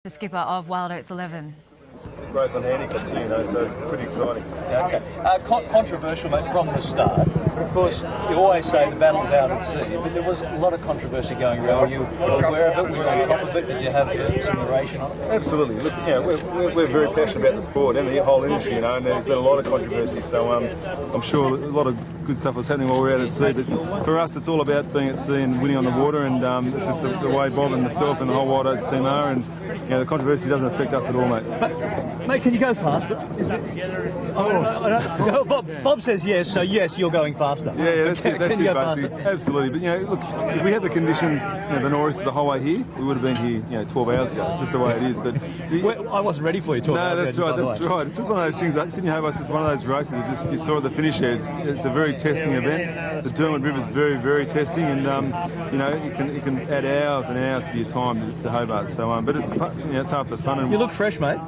The skipper of Wild Oats 11. Race on handicap too, so it's pretty exciting. Okay. Controversial, mate, from the start. But of course, you always say the battle's out at sea, but there was a lot of controversy going around. Were you aware of it? Were you on top of it? Did you have some narration on it? Absolutely. Look, we're very passionate about the sport and the whole industry, and there's been a lot of controversy. So I'm sure a lot of good stuff was happening while we were out at sea. But for us, it's all about being at sea and winning on the water, and it's just the way Bob and myself and the whole Wild Oats team are. And the controversy doesn't affect us at all, mate. Mate, can you go faster? Bob says yes, so yes, you're going faster. Yeah, that's it, basically. Absolutely. But, look, if we had the conditions, the nor'easter the whole way here, we would have been here, 12 hours ago. It's just the way it is. But I wasn't ready for you 12 hours ago. No, that's right. It's just one of those things. Sydney Hobart's just one of those races that you saw at the finish here. It's a very testing event. The Derwent River is very, very testing, and it can add hours and hours to your time to Hobart. So, but it's fun, it's half the fun. And you look fresh, mate.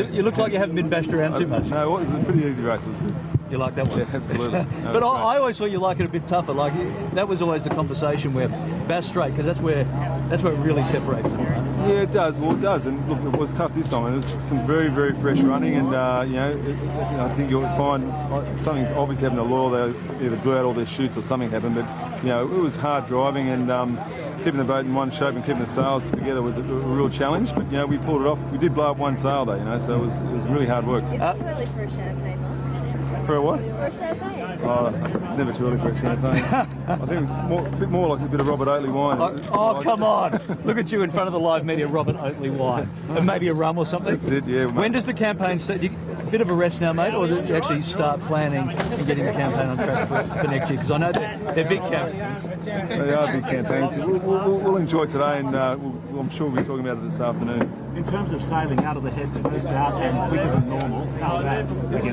You look like you haven't been bashed around too much. No, it was a pretty easy race. It was good. You like that one? Yeah, absolutely. But I always thought you like it a bit tougher. Like that was always the conversation where Bass Strait, because that's where it really separates them. Right? Yeah, it does. Well, it does. And look, it was tough this time. And there was some very, very fresh running, and I think you'll find something's obviously happened to Loyal. They either blew out all their chutes or something happened. But it was hard driving, and keeping the boat in one shape and keeping the sails together was a real challenge. But we pulled it off. We did blow up one sail though, so it was really hard work. Is it too early for a champagne? For a what? For a champagne. Oh, it's never too early for a champagne. I think a bit more like a bit of Robert Oatley wine. Oh, come on. Look at you in front of the live media, Robert Oatley wine. And maybe a rum or something. That's it, yeah. When does the campaign start? A bit of a rest now, mate, or do you actually start planning and getting the campaign on track for next year? Because I know they're big campaigns. They are big campaigns. We'll enjoy today, and I'm sure we'll be talking about it this afternoon. In terms of sailing out of the heads first out and quicker than normal, how was that?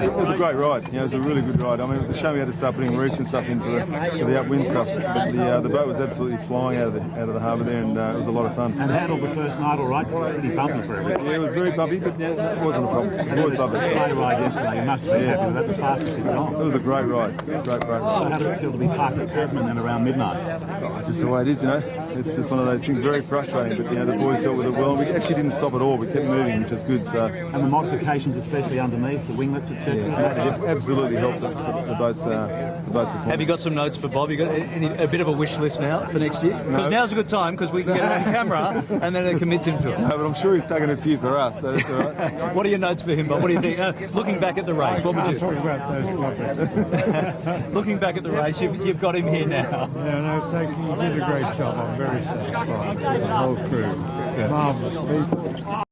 It was a great ride. It was a really good ride. I mean, it was a shame we had to start putting reefs and stuff in for the upwind stuff. But the boat was absolutely flying out of the harbour there, and it was a lot of fun. And handled the first night all right? It was pretty bumpy for everybody. Yeah, it was very bumpy, but it wasn't a problem. It was bumpy. Slow ride yesterday. You must have been happy with that. The fastest you got on. It was a great ride. Great So how did it feel to be parked at Tasman then around midnight? Just the way it is, It's just one of those things, very frustrating. But the boys dealt with it well, and we actually didn't stop at all. We kept moving, which is good. So. And the modifications, especially underneath, the winglets, etc. Yeah, absolutely helped the boat's performance. Have you got some notes for Bob? You got a bit of a wish list now for next year? Because now's a good time, because we can get it on camera and then it commits him to it. No, but I'm sure he's taken a few for us, so that's all right. What are your notes for him, Bob? What do you think? Looking back at the race, what would you? Talk about those topics. Looking back at the race, you've got him here now. Yeah, no, so you did a great job. I'm very satisfied with the whole crew. Marvellous people.